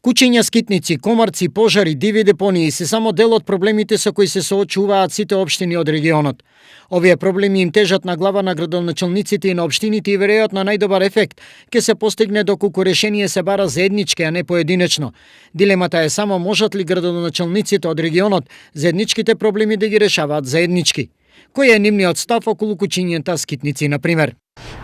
Кучиња скитници, комарци, пожари, диви депонии се само дел од проблемите со кои се соочуваат сите општини од регионот. Овие проблеми им тежат на глава на градоначалниците и на општините и веројатно најдобар ефект ќе се постигне доколку решение се бара заеднички, а не поединечно. Дилемата е само можат ли градоначалниците од регионот заедничките проблеми да ги решаваат заеднички. Кој е нивниот став околу кучињата скитници, на пример?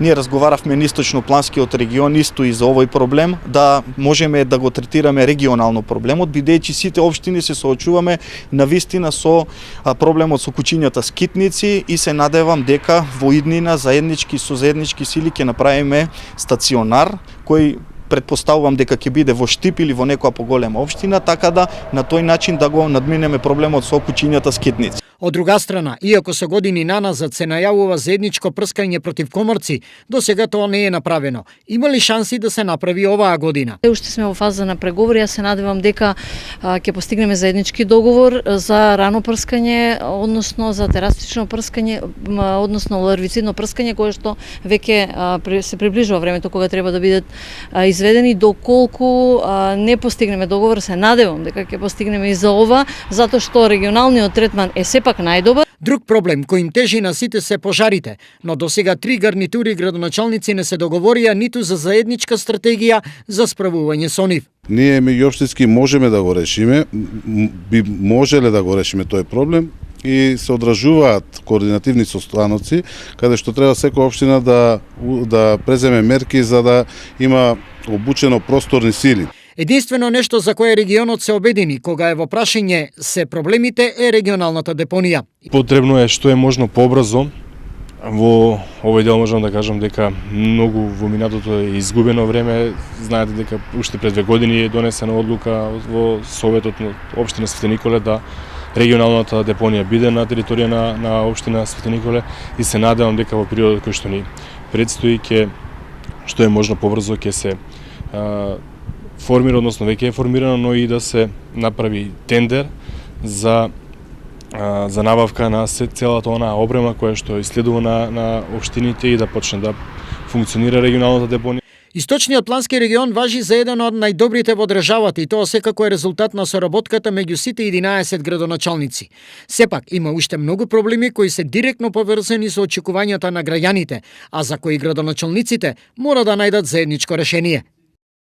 Ние разговаравме на источно-планскиот регион исто и за овој проблем, да можеме да го третираме регионално проблемот, бидејќи сите општини се соочуваме навистина со проблемот со кучињата скитници и се надевам дека во иднина заеднички со заеднички сили ќе направиме стационар кој предпоставувам дека ќе биде во Штип или во некоја поголема општина, така да на тој начин да го надминеме проблемот со кучињата скитници. Од друга страна, иако со години наназад се најавува заедничко прскање против комарци, до сега тоа не е направено. Има ли шанси да се направи оваа година? Уште сме во фаза на преговори, јас се надевам дека ќе постигнеме заеднички договор за рано прскање, односно за терастично прскање, односно ларвицидно прскање, кое што веќе се приближува времето кога треба да бидат изведени. Доколку не постигнеме договор, се надевам дека ќе постигнеме и за ова, затоа што регионалниот третман е сепак најдобар. Друг проблем кој им тежи на сите се пожарите, но досега 3 гарнитури градоначалници не се договорија ниту за заедничка стратегија за справување со нив. Ние меѓуопштински можеме да го решиме, би можеле да го решиме тој проблем и се одржуваат координативни состаноци каде што треба секоја општина да преземе мерки за да има обучено просторни сили. Единствено нешто за кое регионот се обедини кога е во прашање се проблемите е регионалната депонија. Потребно е што е можно побрзо. Во овој дел можам да кажам дека многу во минатото е изгубено време. Знаете дека уште пред 2 години е донесена одлука во Советот на општина Свети Николе да регионалната депонија биде на територија на општина Свети Николе и се надевам дека во периодот кој што ни предстои ќе што е можно побрзо ќе се формира, односно веќе е формирано, но и да се направи тендер за набавка на целата онаа опрема која што исследува на општините и да почне да функционира регионалната депонија. Источниот плански регион важи за еден од најдобрите во државата и тоа секако е резултат на соработката меѓу сите 11 градоначалници. Сепак има уште многу проблеми кои се директно поврзани со очекувањата на граѓаните, а за кои градоначалниците мора да најдат заедничко решение.